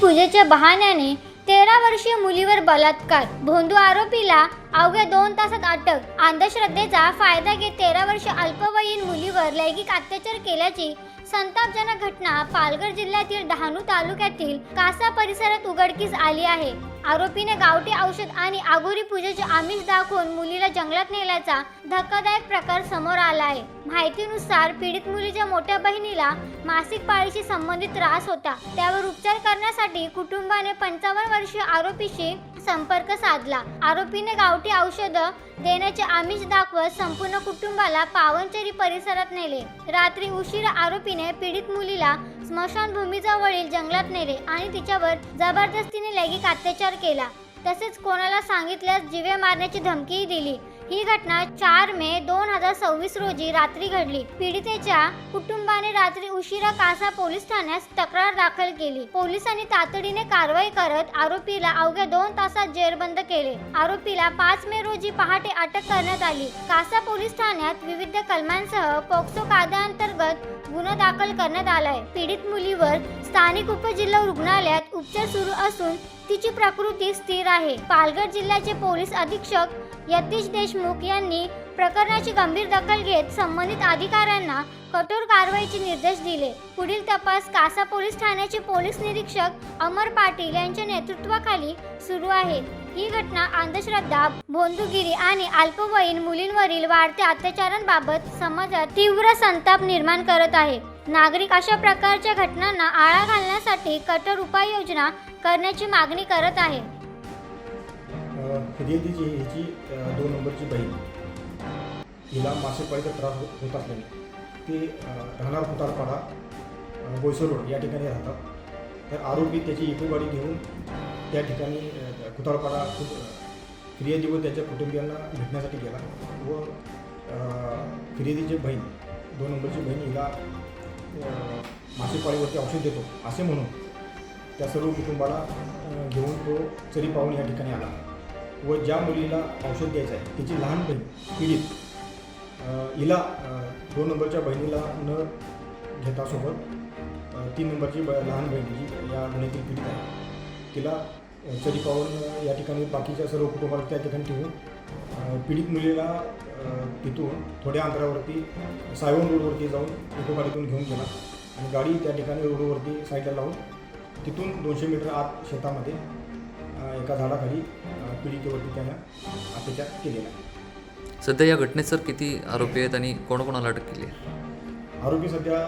पूजेच्या बहाण्याने 13 वर्षीय मुलीवर बलात्कार, भोंदू आरोपीला अवघ्या 2 तासात अटक। अंधश्रद्धेचा फायदा घेत 13 वर्ष अल्पवयीन मुलीवर लैंगिक अत्याचार केल्याची संतापजनक घटना पालघर जिल्ह्यातील डहाणू तालुक्यातील कासा परिसरात उघडकीस आली आहे। आरोपीने गावठी औषध आणि आघोरी पूजेचे आमिष दाखवून मुलीला जंगलात नेल्याचा धक्कादायक प्रकार समोर आला आहे। माहितीनुसार पीडित मुलीच्या मोठ्या बहिणीला मासिक पाळीशी संबंधित त्रास होता। त्यावर उपचार करण्यासाठी कुटुंबाने 55 वर्षीय आरोपीशी संपर्क साधला। आरोपीने गावठी औषध देण्याचे आमिष दाखवत संपूर्ण कुटुंबाला पावनचरी परिसरात नेले। रात्री उशिरा आरोपीने पीडित मुलीला स्मशानभूमीजवळील जंगलात नेले आणि तिच्यावर जबरदस्तीने लैंगिक अत्याचार केला। तसेच कोणाला सांगितल्यास जीवे मारण्याची धमकीही दिली। ही घटना 4 मे 2026 रोजी रात्री घडली। पीडितेच्या कुटुंबाने रात्री उशिरा कासा पोलीस ठाण्यात तक्रार दाखल केली। पोलिसांनी तातडीने कारवाई करत आरोपीला अवघ्या 2 तासात जेरबंद केले। आरोपीला 5 मे रोजी पहाटे अटक करण्यात आली। कासा पोलीस ठाण्यात विविध कलमांसह पोक्सो कायद्याअंतर्गत गुन्हा दाखल करण्यात आलाय। पीडित मुलीवर स्थानिक उपजिल्हा रुग्णालयात उपचार सुरू असून तिची प्रकृती स्थिर आहे। पालघर जिल्ह्याचे पोलीस अधीक्षक यतीश देशमुख यांनी प्रकरणाची गंभीर दखल घेत संबंधित अधिकाऱ्यांना कठोर कारवाईचे निर्देश दिले। पुढील तपास कासा पोलीस ठाण्याचे पोलीस निरीक्षक अमर पाटील यांच्या नेतृत्वाखाली सुरू आहे। ही घटना अंधश्रद्धा, भोंदूगिरी आणि अल्पवयीन मुलींवरील वाढत्या अत्याचारांबाबत समाजात तीव्र संताप निर्माण करत आहे। नागरिक अशा प्रकारच्या घटनांना आळा घालण्यासाठी कठोर उपाययोजना करण्याची मागणी करत आहे। फिर्यादीची हिची 2 नंबरची बहीण हिला मासिक पाळीचा त्रास होत असल्याने ते राहणार खुतारपाडा बोईसर रोड या ठिकाणी राहतात। तर आरोपी त्याची इको गाडी घेऊन त्या ठिकाणी खुतारपाडा फिर्यादी व त्याच्या कुटुंबियांना भेटण्यासाठी गेला व फिर्यादीची बहीण 2 नंबरची बहीण हिला मासिक पाळीवरती औषध देतो असे म्हणून त्या सर्व कुटुंबाला घेऊन तो चरी पाहून या ठिकाणी आला व ज्या मुलीला औषध द्यायचं आहे तिची लहान बहीण पीडित हिला 2 नंबरच्या बहिणीला न घेता सोबत 3 नंबरची लहान बहीण जी या गुन्ह्यातील पीडित आहे तिला चरी पाहून या ठिकाणी बाकीच्या सर्व कुटुंबाला त्या ठिकाणी ठेवून पीडित मुलीला तिथून थोड्या अंतरावरती सायवन रोडवरती जाऊन इको गाडीतून घेऊन गेला आणि गाडी त्या ठिकाणी रोडवरती साईडला लावून तिथून 200 मीटर आत शेतामध्ये एका झाडाखाली पीडितेवरती त्यानं अत्याचार केलेला आहे। सध्या या घटनेत सर किती आरोपी आहेत आणि कोणाकोणाला अटक केली आहे? आरोपी सध्या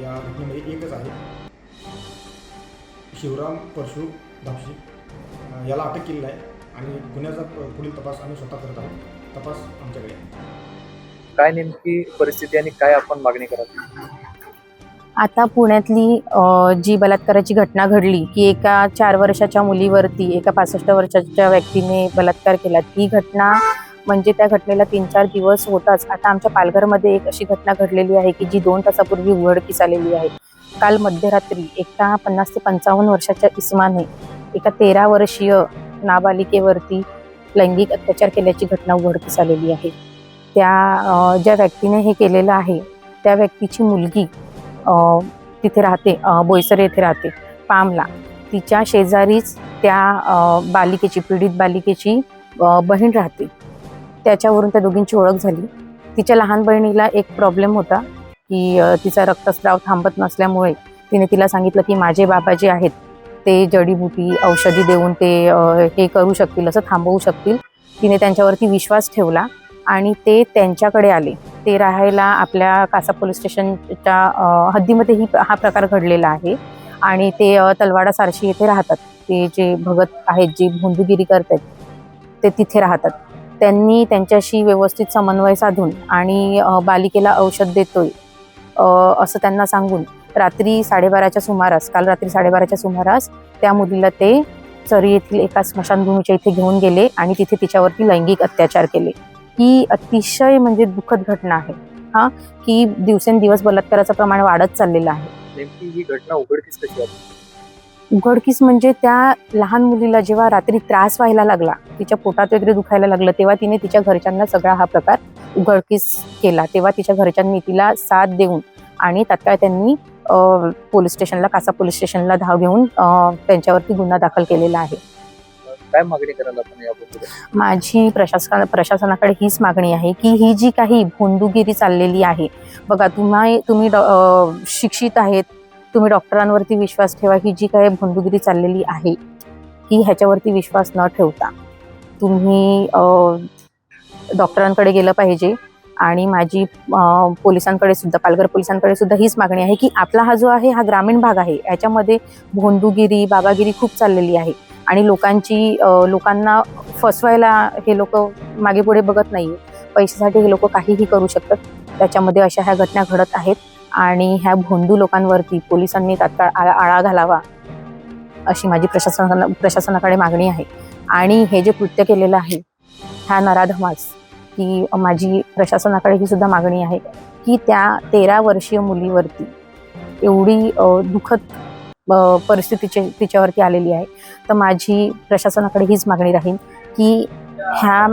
या घटनेमध्ये एकच आहे, शिवराम परशु धापशी याला अटक केलेला आहे आणि गुन्ह्याचा पुढील तपास आम्ही स्वतः करत आहोत। तपास आमच्याकडे आहे। काय नेमकी परिस्थिती आणि काय आपण मागणी करत? आता पुण्यातली जी बलात्काराची घटना घडली की एका 4 वर्षाच्या मुलीवरती एका 65 वर्षाच्या व्यक्तीने बलात्कार केला, ती घटना म्हणजे त्या घटनेला 3-4 दिवस होताच आता आमच्या पालघरमध्ये एक अशी घटना घडलेली आहे की जी 2 तासापूर्वी उघडकीस आलेली आहे। काल मध्यरात्री एका 50 ते 55 वर्षाच्या इसमाने एका 13 वर्षीय नाबालिकेवरती लैंगिक अत्याचार केल्याची घटना उघडकीस आलेली आहे। त्या ज्या व्यक्तीने हे केलेलं आहे त्या व्यक्तीची मुलगी तिथे राहते, बोईसर येथे राहते पामला। तिच्या शेजारीच त्या बालिकेची पीडित बालिकेची बहीण राहते। त्याच्यावरून त्या दोघींची ओळख झाली। तिच्या लहान बहिणीला एक प्रॉब्लेम होता की तिचा रक्तस्राव थांबत नसल्यामुळे तिने तिला सांगितलं की माझे बाबा जे आहेत ते जडीबुटी औषधी देऊन ते हे करू शकतील, असं थांबवू शकतील। तिने त्यांच्यावरती विश्वास ठेवला आणि ते त्यांच्याकडे आले। ते राहायला आपल्या कासा पोलीस स्टेशनच्या हद्दीमध्ये हा प्रकार घडलेला आहे आणि ते तलवाडा सारशी येथे राहतात। ते जे भगत आहेत जे भोंदूगिरी करतात ते तिथे राहतात। त्यांनी त्यांच्याशी व्यवस्थित समन्वय साधून आणि बालिकेला औषध देतोय असं त्यांना सांगून रात्री 12:30च्या सुमारास काल रात्री 12:30च्या सुमारास त्या मुलीला ते चरी येथील एका स्मशानभूमीच्या इथे घेऊन गेले आणि तिथे तिच्यावरती लैंगिक अत्याचार केले। ही अतिशय म्हणजे दुःखद घटना आहे की दिवसेंदिवस बलात्काराचं प्रमाण वाढत चाललेलं आहे। नेमकी ही घटना उघडकीस कशी आली? उघडकीस म्हणजे त्या लहान मुलीला जेव्हा रात्री त्रास व्हायला लागला, तिच्या पोटात वगैरे दुखायला लागलं, तेव्हा तिने तिच्या घरच्यांना सगळा हा प्रकार उघडकीस केला। तेव्हा तिच्या घरच्यांनी तिला साथ देऊन आणि तात्काळ त्यांनी पोलीस स्टेशनला, कासा पोलीस स्टेशनला धाव घेऊन त्यांच्यावरती गुन्हा दाखल केलेला आहे. काय मागणी कराल आपण याबद्दल? माझी प्रशासनाकडे हीच मागणी आहे की ही जी काही भोंदूगिरी चाललेली आहे, बघा तुम्ही शिक्षित आहेत, तुम्ही डॉक्टरांवरती विश्वास ठेवा. ही जी काही भोंदूगिरी चाललेली आहे की ह्याच्यावरती विश्वास न ठेवता तुम्ही डॉक्टरांकडे गेलं पाहिजे. आणि माझी पोलिसांकडे सुद्धा, पालघर पोलिसांकडे सुद्धा हीच मागणी आहे की आपला हा जो आहे हा ग्रामीण भाग आहे, याच्यामध्ये भोंदूगिरी, बाबागिरी खूप चाललेली आहे आणि लोकांना फसवायला हे लोक मागे पुढे बघत नाही. पैशासाठी हे लोक काहीही करू शकतात. त्याच्यामध्ये अशा ह्या घटना घडत आहेत आणि ह्या भोंदू लोकांवरती पोलिसांनी तात्काळ आळा घालावा अशी माझी प्रशासनाकडे मागणी आहे. आणि हे जे कृत्य केलेलं आहे ह्या नराधमास, की माझी प्रशासनाकडे ही सुद्धा मागणी आहे की त्या 13 वर्षीय मुलीवरती एवढी दुःखद परिस्थिती तिच्यावरती आलेली आहे. तर माझी प्रशासनाकडे हीच मागणी राहील की ह्या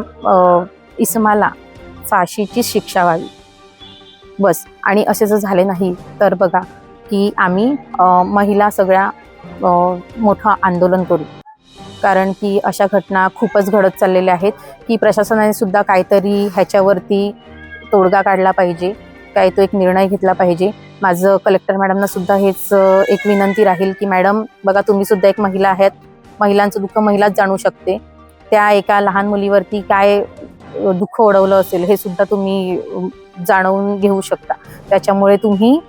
इसमाला फाशीची शिक्षा व्हावी बस. आणि असे जर झाले नाही तर बघा की आम्ही महिला सगळ्या मोठं आंदोलन करू. कारण की अशा घटना खूपच घडत चाललेल्या आहेत की प्रशासनाने सुद्धा काहीतरी ह्याच्यावरती तोडगा काढला पाहिजे, काय तो एक निर्णय घेतला पाहिजे. माझं कलेक्टर मॅडमना सुद्धा हेच एक विनंती राहील की मॅडम बघा, तुम्ही सुद्धा एक महिला आहेत, महिलांचं दुःख महिलाच जाणू शकते. त्या एका लहान मुलीवरती काय दुःख ओढवलं असेल हे सुद्धा तुम्ही जाणवून घेऊ शकता. त्याच्यामुळे तुम्ही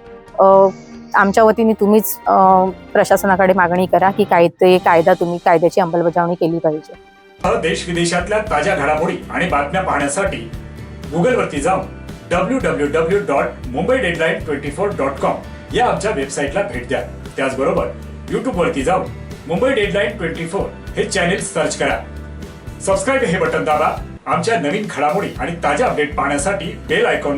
आमच्या वतीने तुम्हीच प्रशासनाकडे मागणी करा की तुम्ही कायद्याची अंमलबजावणी केली पाहिजे. देश विदेशातल्या ताज्या घडामोडी आणि बातम्या पाहण्यासाठी गुगलवरती जाऊन www.mumbai-deadline24.com या आमच्या वेबसाईटला भेट द्या. त्याचबरोबर युट्यूबवरती जाऊन मुंबई डेडलाईन 24 हे चॅनेल सर्च करा. सबस्क्राईब हे बटन दाबा. आमच्या नवीन घडामोडी आणि ताज्या अपडेट पाहण्यासाठी बेल आयकॉन